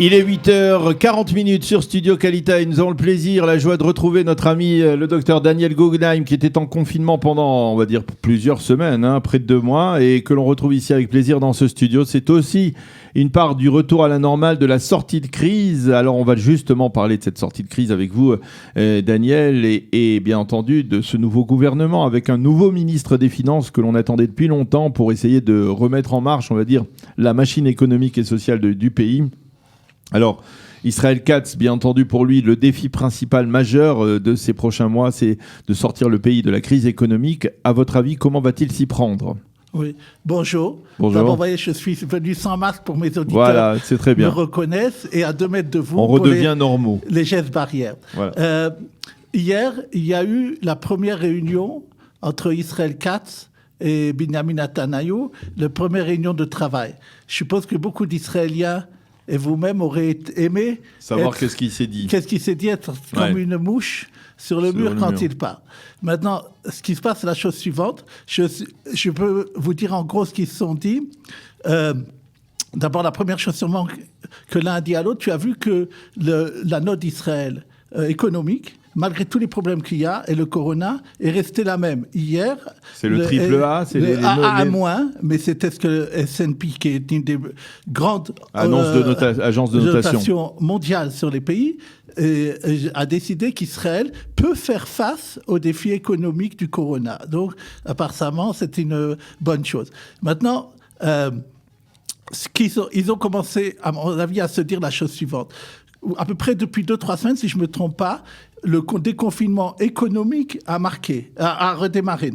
Il est 8h40 sur Studio Qualita et nous avons le plaisir, la joie de retrouver notre ami le docteur Daniel Guggenheim qui était en confinement pendant, on va dire, plusieurs semaines, près de 2 mois, et que l'on retrouve ici avec plaisir dans ce studio. C'est aussi une part du retour à la normale, de la sortie de crise. Alors on va justement parler de cette sortie de crise avec vous, Daniel, et bien entendu de ce nouveau gouvernement avec un nouveau ministre des Finances que l'on attendait depuis longtemps pour essayer de remettre en marche, on va dire, la machine économique et sociale du pays. Alors, Israël Katz, bien entendu, pour lui, le défi principal majeur de ces prochains mois, c'est de sortir le pays de la crise économique. À votre avis, comment va-t-il s'y prendre ? Oui, bonjour. Bonjour. D'abord, vous voyez, je suis venu sans masque pour mes auditeurs. Voilà, c'est très bien. Me reconnaissent et à 2 mètres de vous. On redevient normaux. Les gestes barrières. Voilà. Hier, il y a eu la première réunion entre Israël Katz et Benjamin Netanyahu, la première réunion de travail. Je suppose que beaucoup d'Israéliens et vous-même aurez aimé savoir qu'est-ce qui s'est dit. Qu'est-ce qui s'est dit, être comme une mouche sur le mur quand il part. Maintenant, ce qui se passe, c'est la chose suivante. Je peux vous dire en gros ce qu'ils se sont dit. D'abord, la première chose sûrement que l'un a dit à l'autre, tu as vu que la note d'Israël économique, malgré tous les problèmes qu'il y a, et le corona, est restée la même. Hier... C'est le triple A, c'est les AA-, mais c'était ce que le S&P, qui est une des grandes agences de notation mondiales sur les pays, a décidé qu'Israël peut faire face aux défis économiques du corona. Donc, apparemment, c'est une bonne chose. Maintenant... ils ont commencé, à mon avis, à se dire la chose suivante. À peu près depuis 2-3 semaines, si je ne me trompe pas, le déconfinement économique a redémarré.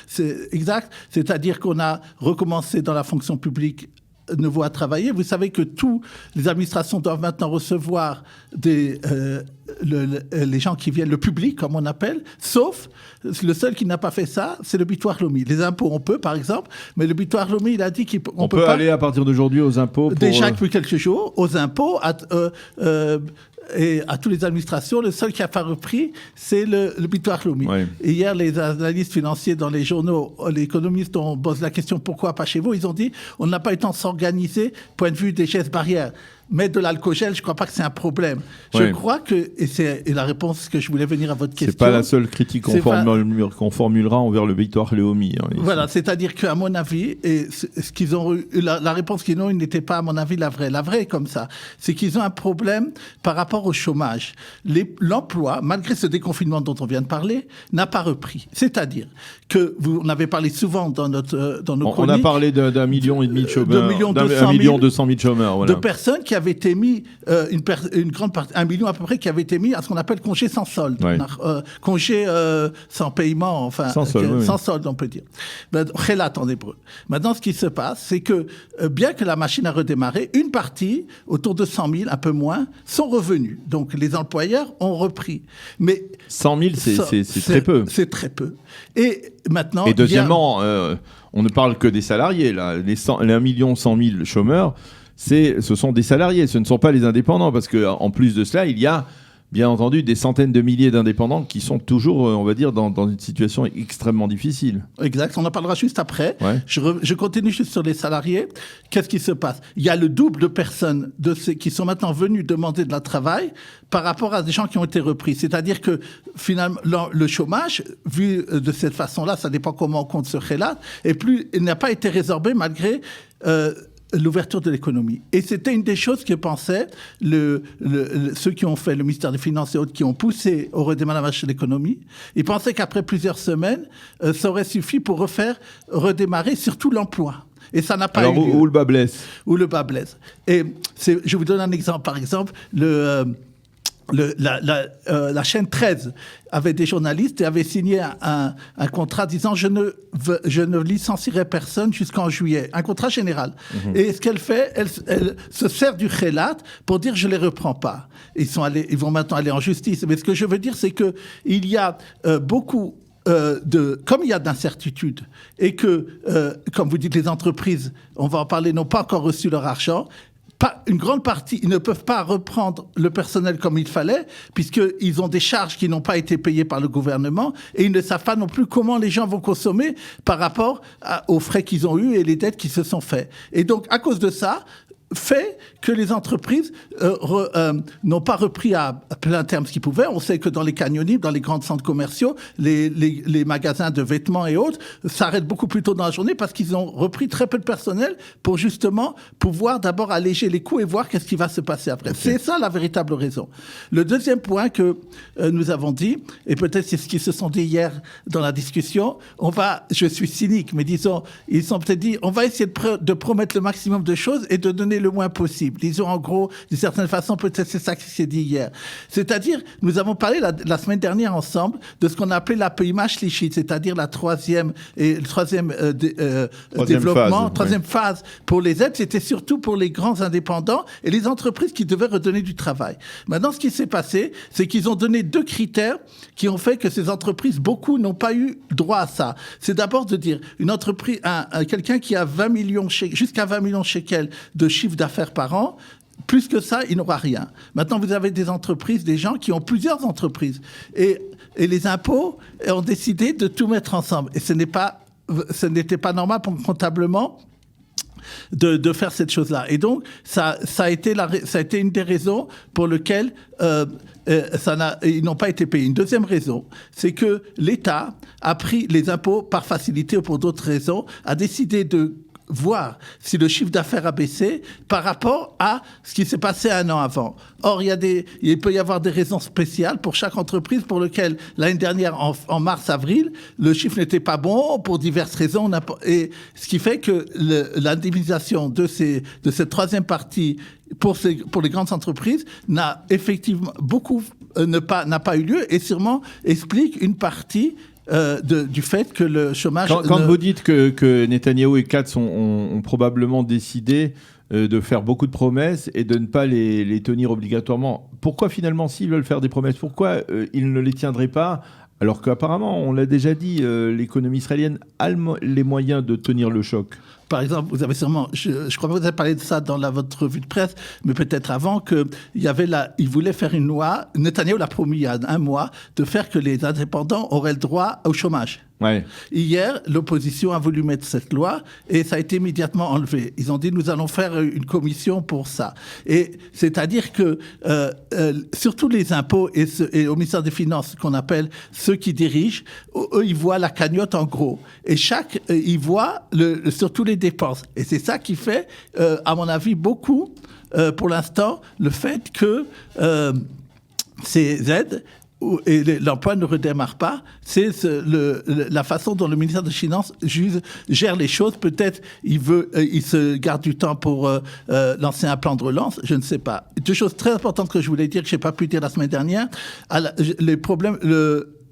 C'est exact. C'est-à-dire qu'on a recommencé dans la fonction publique nouveau à travailler. Vous savez que toutes les administrations doivent maintenant recevoir les gens qui viennent, le public, comme on appelle, sauf le seul qui n'a pas fait ça, c'est le Bitoire Leumi. Les impôts, on peut, par exemple, mais le Bitoire Leumi, il a dit qu'on peut pas aller à partir d'aujourd'hui aux impôts. Déjà depuis quelques jours, aux impôts, et à toutes les administrations, le seul qui n'a pas repris, c'est le Bitoire Leumi. Ouais. Et hier, les analystes financiers dans les journaux, les économistes ont posé la question pourquoi pas chez vous. Ils ont dit on n'a pas eu le temps de s'organiser, point de vue des gestes barrières. Mettre de l'alcool-gel, je ne crois pas que c'est un problème. Ouais. Je crois que, et c'est la réponse que je voulais venir à votre question. C'est pas la seule critique qu'on formulera envers le Bitoire Leumi. Voilà, c'est-à-dire qu'à mon avis, et ce qu'ils ont eu, la réponse qu'ils ont eue n'était pas, à mon avis, la vraie. La vraie est comme ça. C'est qu'ils ont un problème par rapport au chômage. L'emploi, malgré ce déconfinement dont on vient de parler, n'a pas repris. C'est-à-dire que on avait parlé souvent dans nos chroniques. On a parlé d'1,5 million de chômeurs. 1,2 million chômeurs, voilà. De personnes qui avait été mis, une grande partie, 1 million à peu près, qui avait été mis à ce qu'on appelle congé sans solde. Ouais. Congé sans paiement, enfin. Sans solde, sans solde, on peut dire. Khelat en hébreu. Maintenant, ce qui se passe, c'est que, bien que la machine a redémarré, une partie, autour de 100 000, un peu moins, sont revenus. Donc, les employeurs ont repris. Mais. 100 000, c'est très peu. C'est très peu. Et maintenant. Et deuxièmement, on ne parle que des salariés, là. Les 1,1 million chômeurs, ce sont des salariés, ce ne sont pas les indépendants, parce qu'en plus de cela, il y a bien entendu des centaines de milliers d'indépendants qui sont toujours, on va dire, dans une situation extrêmement difficile. Exact, on en parlera juste après. Ouais. Je continue juste sur les salariés. Qu'est-ce qui se passe ? Il y a le double de personnes qui sont maintenant venues demander de la travail par rapport à des gens qui ont été repris. C'est-à-dire que finalement, le chômage, vu de cette façon-là, ça dépend comment on compte ce Khelat, il n'a pas été résorbé malgré... l'ouverture de l'économie. Et c'était une des choses que pensaient ceux qui ont fait le ministère des Finances et autres, qui ont poussé au redémarrage de l'économie. Ils pensaient qu'après plusieurs semaines, ça aurait suffi pour redémarrer surtout l'emploi. Et ça n'a pas eu lieu. Où le bas blesse. Où le bas blesse. Et je vous donne un exemple. Par exemple, la chaîne 13 avait des journalistes et avait signé un contrat disant je ne licencierai personne jusqu'en juillet, un contrat général. Et ce qu'elle fait, elle se sert du Khelat pour dire je les reprends pas. Ils vont maintenant aller en justice. Mais ce que je veux dire, c'est que il y a beaucoup comme il y a d'incertitudes et que, comme vous dites, les entreprises, on va en parler, n'ont pas encore reçu leur argent. Une grande partie, ils ne peuvent pas reprendre le personnel comme il fallait, puisqu'ils ont des charges qui n'ont pas été payées par le gouvernement, et ils ne savent pas non plus comment les gens vont consommer par rapport aux frais qu'ils ont eus et les dettes qui se sont faites. Et donc, à cause de ça, fait que les entreprises n'ont pas repris à plein terme ce qu'ils pouvaient. On sait que dans les canyoniers, dans les grands centres commerciaux, les magasins de vêtements et autres s'arrêtent beaucoup plus tôt dans la journée parce qu'ils ont repris très peu de personnel pour justement pouvoir d'abord alléger les coûts et voir qu'est-ce qui va se passer après. Okay. C'est ça la véritable raison. Le deuxième point que nous avons dit, et peut-être c'est ce qu'ils se sont dit hier dans la discussion, je suis cynique, mais disons, ils sont peut-être dit, on va essayer de promettre le maximum de choses et de donner le moins possible. Disons en gros, d'une certaine façon, peut-être c'est ça qui s'est dit hier. C'est-à-dire, nous avons parlé la semaine dernière ensemble de ce qu'on a appelé la PIMA Shlichit, c'est-à-dire le troisième développement, troisième phase pour les aides, c'était surtout pour les grands indépendants et les entreprises qui devaient redonner du travail. Maintenant, ce qui s'est passé, c'est qu'ils ont donné 2 critères qui ont fait que ces entreprises, beaucoup n'ont pas eu droit à ça. C'est d'abord de dire, une entreprise, quelqu'un qui a 20 millions, jusqu'à 20 millions de shekels de chiffre d'affaires par an, plus que ça, il n'aura rien. Maintenant, vous avez des entreprises, des gens qui ont plusieurs entreprises. Et les impôts ont décidé de tout mettre ensemble. Et ce n'était pas normal comptablement de faire cette chose-là. Et donc, ça a été une des raisons pour lesquelles ils n'ont pas été payés. Une deuxième raison, c'est que l'État a pris les impôts par facilité ou pour d'autres raisons, a décidé de voir si le chiffre d'affaires a baissé par rapport à ce qui s'est passé 1 an avant. Or, il peut y avoir des raisons spéciales pour chaque entreprise pour lesquelles, l'année dernière, en mars-avril, le chiffre n'était pas bon pour diverses raisons. Et ce qui fait que l'indemnisation de cette troisième partie pour les grandes entreprises n'a effectivement n'a pas eu lieu et sûrement explique une partie du fait que le chômage... Quand vous dites que Netanyahou et Katz ont probablement décidé de faire beaucoup de promesses et de ne pas les tenir obligatoirement, pourquoi finalement, s'ils veulent faire des promesses, pourquoi ils ne les tiendraient pas, alors qu'apparemment, on l'a déjà dit, l'économie israélienne a les moyens de tenir le choc? Par exemple, vous avez sûrement, je crois que vous avez parlé de ça dans votre revue de presse, mais peut-être avant il voulait faire une loi, Netanyahou l'a promis il y a 1 mois, de faire que les indépendants auraient le droit au chômage. Ouais. Hier, l'opposition a voulu mettre cette loi et ça a été immédiatement enlevé. Ils ont dit, nous allons faire une commission pour ça. Et c'est-à-dire que, surtout les impôts et au ministère des Finances, qu'on appelle ceux qui dirigent, eux, ils voient la cagnotte en gros. Et ils voient surtout les dépenses. Et c'est ça qui fait, à mon avis, beaucoup, pour l'instant, le fait que ces aides et l'emploi ne redémarre pas, c'est la façon dont le ministère des Finances gère les choses. Peut-être il se garde du temps pour lancer un plan de relance, je ne sais pas. 2 choses très importantes que je voulais dire, que je n'ai pas pu dire la semaine dernière, les problèmes...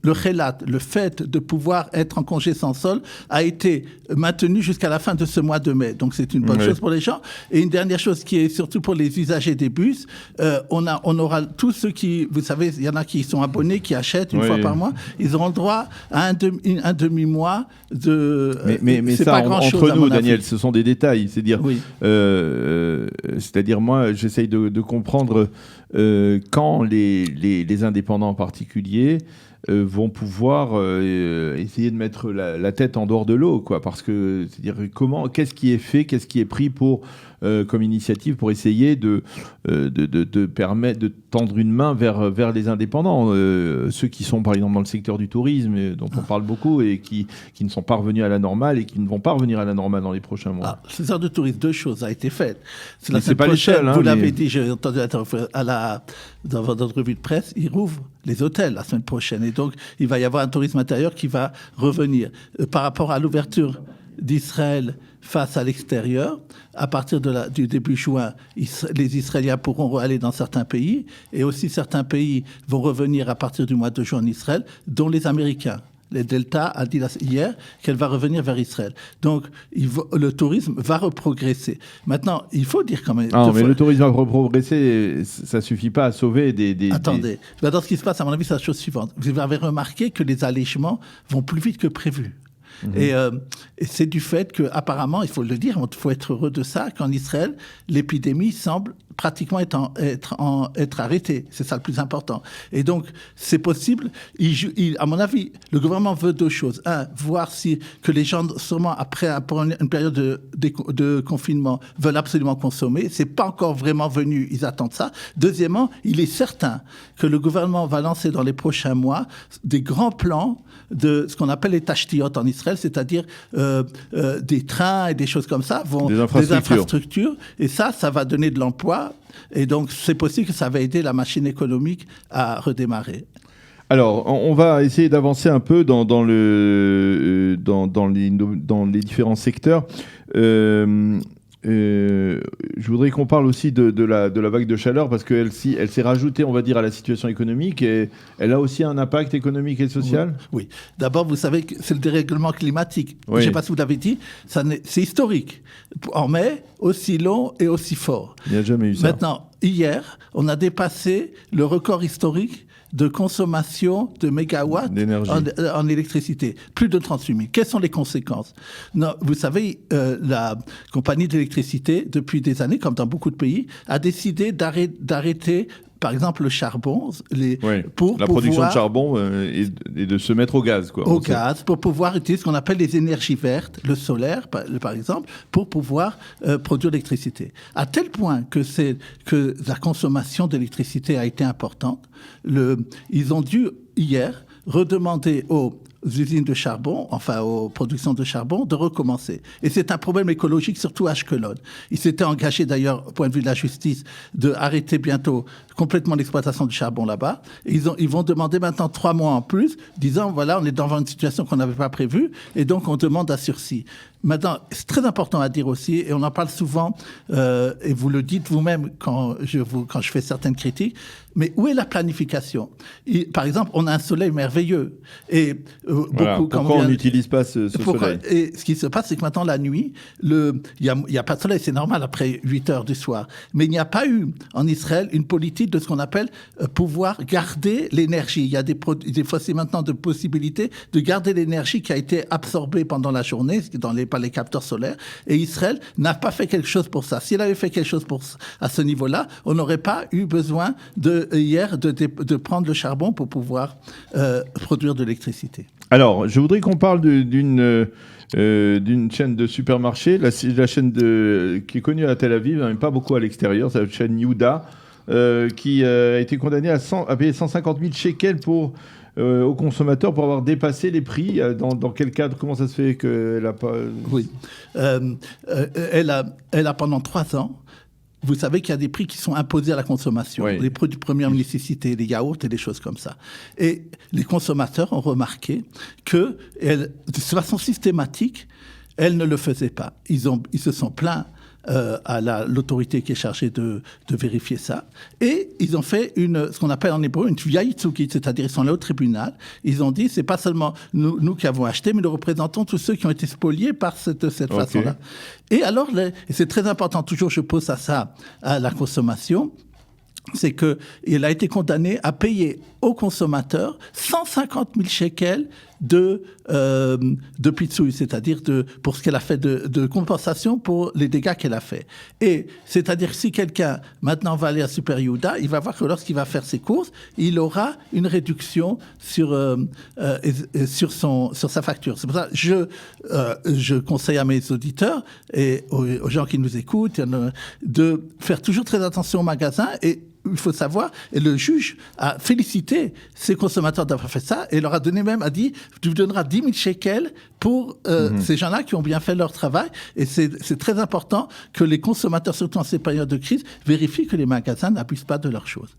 Le chelat, le fait de pouvoir être en congé sans solde, a été maintenu jusqu'à la fin de ce mois de mai. Donc, c'est une bonne chose pour les gens. Et une dernière chose qui est surtout pour les usagers des bus, on aura tous ceux qui, vous savez, il y en a qui sont abonnés, qui achètent une fois par mois, ils auront le droit à un demi-mois de... Mais c'est ça, pas entre nous, Daniel, ce sont des détails. C'est-à-dire, moi, j'essaye de comprendre quand les indépendants en particulier vont pouvoir essayer de mettre la tête en dehors de l'eau, quoi, parce que c'est-à-dire qu'est-ce qui est fait, qu'est-ce qui est pris comme initiative pour essayer de permettre de tendre une main vers les indépendants, ceux qui sont par exemple dans le secteur du tourisme dont on parle beaucoup et qui ne sont pas revenus à la normale et qui ne vont pas revenir à la normale dans les prochains mois. Le secteur du tourisme, 2 choses a été faites. C'est pas les seuls. Vous l'avez dit, j'ai entendu dans votre revue de presse, ils rouvrent les hôtels la semaine prochaine et donc il va y avoir un tourisme intérieur qui va revenir. Par rapport à l'ouverture d'Israël face à l'extérieur, à partir du début juin, les Israéliens pourront aller dans certains pays et aussi certains pays vont revenir à partir du mois de juin en Israël, dont les Américains. Les Delta a dit hier qu'elle va revenir vers Israël. Donc, le tourisme va reprogresser. Maintenant, il faut dire quand même... Non, mais le tourisme va reprogresser, ça ne suffit pas à sauver des... Attendez. Maintenant, ce qui se passe, à mon avis, c'est la chose suivante. Vous avez remarqué que les allègements vont plus vite que prévu. Et c'est du fait qu'apparemment, il faut le dire, il faut être heureux de ça, qu'en Israël, l'épidémie semble pratiquement être arrêtée. C'est ça le plus important. Et donc, c'est possible. À mon avis, le gouvernement veut deux choses. Un, voir que les gens, sûrement après une période de confinement, veulent absolument consommer. C'est pas encore vraiment venu. Ils attendent ça. Deuxièmement, il est certain que le gouvernement va lancer dans les prochains mois des grands plans de ce qu'on appelle les tashtiyot en Israël, c'est-à-dire des trains et des choses comme ça, des infrastructures. Et ça va donner de l'emploi. Et donc, c'est possible que ça va aider la machine économique à redémarrer. Alors, on va essayer d'avancer un peu dans les différents secteurs. Je voudrais qu'on parle aussi de la vague de chaleur parce qu'elle s'est rajoutée, on va dire, à la situation économique et elle a aussi un impact économique et social. Oui. D'abord, vous savez que c'est le dérèglement climatique. Oui. Je ne sais pas si vous l'avez dit, c'est historique. En mai, aussi long et aussi fort. Il n'y a jamais eu ça. Maintenant, hier, on a dépassé le record historique de consommation de mégawatts en électricité. Plus de 38 000. Quelles sont les conséquences ? Non, vous savez, la compagnie d'électricité, depuis des années, comme dans beaucoup de pays, a décidé d'arrêter par exemple le charbon, pour la production de charbon et de se mettre au gaz. Au gaz, pour pouvoir utiliser ce qu'on appelle les énergies vertes, le solaire par exemple, pour pouvoir produire l'électricité. À tel point que la consommation d'électricité a été importante, ils ont dû hier redemander aux usines de charbon, enfin aux productions de charbon, de recommencer. Et c'est un problème écologique, surtout à Ashkelon. Ils s'étaient engagés d'ailleurs, au point de vue de la justice, d'arrêter bientôt complètement l'exploitation du charbon là-bas. Et ils vont demander maintenant 3 mois en plus, disant, voilà, on est dans une situation qu'on n'avait pas prévue, et donc on demande un sursis. Maintenant, c'est très important à dire aussi, et on en parle souvent, et vous le dites vous-même quand je fais certaines critiques, mais où est la planification ? Par exemple, on a un soleil merveilleux. Et pourquoi on n'utilise pas ce soleil ? Et ce qui se passe, c'est que maintenant, la nuit, il n'y a pas de soleil, c'est normal après 8 heures du soir. Mais il n'y a pas eu en Israël une politique de ce qu'on appelle pouvoir garder l'énergie. Il y a des fossés maintenant de possibilités de garder l'énergie qui a été absorbée pendant la journée par les capteurs solaires. Et Israël n'a pas fait quelque chose pour ça. S'il avait fait quelque chose à ce niveau-là, on n'aurait pas eu besoin hier de prendre le charbon pour pouvoir produire de l'électricité. Alors, je voudrais qu'on parle d'une chaîne de supermarchés, la chaîne qui est connue à Tel Aviv, mais pas beaucoup à l'extérieur, c'est la chaîne Yehuda, qui a été condamnée à payer 150 000 shekels aux consommateurs pour avoir dépassé les prix. Dans quel cadre ? Comment ça se fait qu'elle n'a pas... Oui. Elle a pendant 3 ans... Vous savez qu'il y a des prix qui sont imposés à la consommation, les produits de première nécessité, les yaourts et des choses comme ça. Et les consommateurs ont remarqué que, de façon systématique, elle ne le faisait pas. Ils se sont plaints à l'autorité qui est chargée de vérifier ça. Et ils ont fait ce qu'on appelle en hébreu une tvia yitzukit, c'est-à-dire ils sont allés au tribunal. Ils ont dit, c'est pas seulement nous qui avons acheté, mais nous représentons tous ceux qui ont été spoliés par cette façon-là. Et alors, et c'est très important, toujours je pose ça à la consommation, c'est qu'il a été condamné à payer aux consommateurs 150 000 shekels de pitsouille, c'est-à-dire pour ce qu'elle a fait de compensation pour les dégâts qu'elle a fait. Et c'est-à-dire si quelqu'un maintenant va aller à Super Yehuda, il va voir que lorsqu'il va faire ses courses, il aura une réduction sur sa facture. C'est pour ça que je conseille à mes auditeurs et aux gens qui nous écoutent de faire toujours très attention au magasin. Et il faut savoir, et le juge a félicité ces consommateurs d'avoir fait ça et leur a dit, tu donneras 10 000 shekels pour ces gens-là qui ont bien fait leur travail. Et c'est très important que les consommateurs, surtout en ces périodes de crise, vérifient que les magasins n'abusent pas de leurs choses.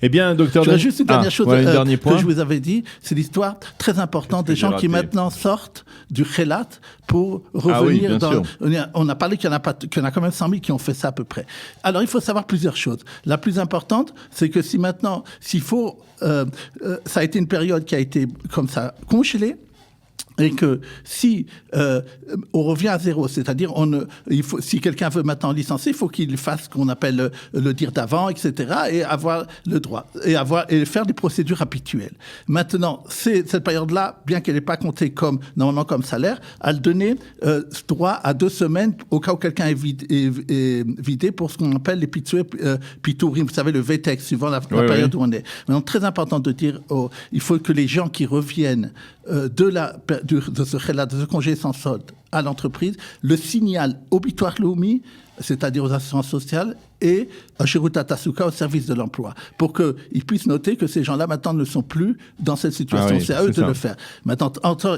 Eh bien, docteur... Juste une dernière chose que je vous avais dit, c'est l'histoire très importante des gens qui maintenant sortent du Chelat pour revenir on a parlé qu'il y en a quand même 100 000 qui ont fait ça à peu près. Alors, il faut savoir plusieurs choses. La plus importante, c'est que ça a été une période qui a été comme ça congelée. Et que si on revient à zéro, c'est-à-dire si quelqu'un veut maintenant licencier, il faut qu'il fasse ce qu'on appelle le dire d'avant, etc., et avoir le droit, et faire des procédures habituelles. Maintenant, cette période-là, bien qu'elle n'ait pas compté normalement comme salaire, elle donnait droit à 2 semaines au cas où quelqu'un est vidé pour ce qu'on appelle les pitourim, vous savez, le VTEX, suivant la période où on est. Maintenant, très important de dire, il faut que les gens qui reviennent de ce congé sans solde à l'entreprise, le signal au bitoire Leumi, c'est-à-dire aux assurances sociales, et à Shirut Tasuka, au service de l'emploi, pour qu'ils puissent noter que ces gens-là, maintenant, ne sont plus dans cette situation. C'est à eux de le faire. Maintenant,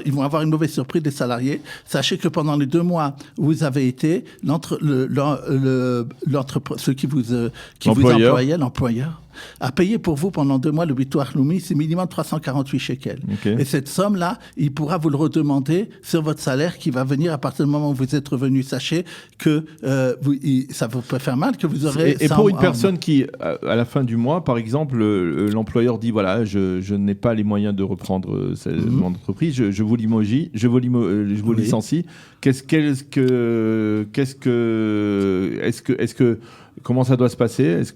ils vont avoir une mauvaise surprise des salariés. Sachez que pendant les 2 mois où vous avez été, ceux qui vous employaient, l'employeur, a payé pour vous pendant 2 mois le bitoire Leumi, c'est minimum 348 shekels. Okay. Et cette somme-là, il pourra vous le redemander sur votre salaire qui va venir à partir du moment où vous êtes revenu. Sachez que ça vous peut faire mal, que vous aurez... Et pour une personne qui, à la fin du mois, par exemple, l'employeur dit, voilà, je n'ai pas les moyens de reprendre mon entreprise, je vous licencie. Comment ça doit se passer ? Est-ce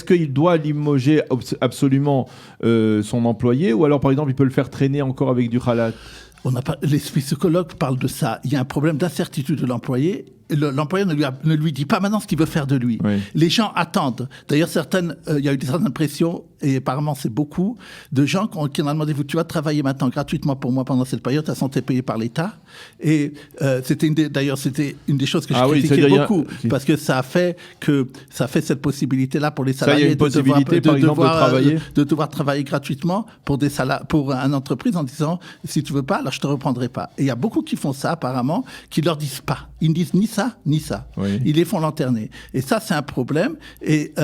qu'il doit limoger absolument son employé, ou alors, par exemple, il peut le faire traîner encore avec du khalat ? Les psychologues parlent de ça. Il y a un problème d'incertitude de l'employé. L'employeur ne lui dit pas maintenant ce qu'il veut faire de lui. Oui. Les gens attendent. D'ailleurs, il y a eu certaines pressions, et apparemment c'est beaucoup, de gens qui ont demandé, tu vas travailler maintenant gratuitement pour moi pendant cette période, ta santé est payée par l'État. Et c'était une des choses que je critiquais beaucoup, parce que ça fait cette possibilité-là pour les salariés de devoir travailler gratuitement pour une entreprise en disant, si tu veux pas, alors je te reprendrai pas. Et il y a beaucoup qui font ça apparemment, qui leur disent pas. Ils ne disent ni ça, ni ça. Oui. Ils les font lanterner. Et ça, c'est un problème. Et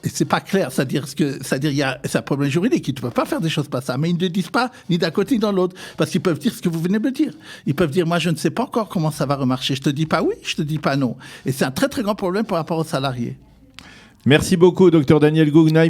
c'est pas clair. C'est-à-dire c'est un problème juridique. Ils ne peuvent pas faire des choses pas ça. Mais ils ne le disent pas ni d'un côté ni dans l'autre. Parce qu'ils peuvent dire ce que vous venez de me dire. Ils peuvent dire, moi, je ne sais pas encore comment ça va remarcher. Je te dis pas oui, je te dis pas non. Et c'est un très, très grand problème par rapport aux salariés. Merci beaucoup, Dr Daniel Guggenheim.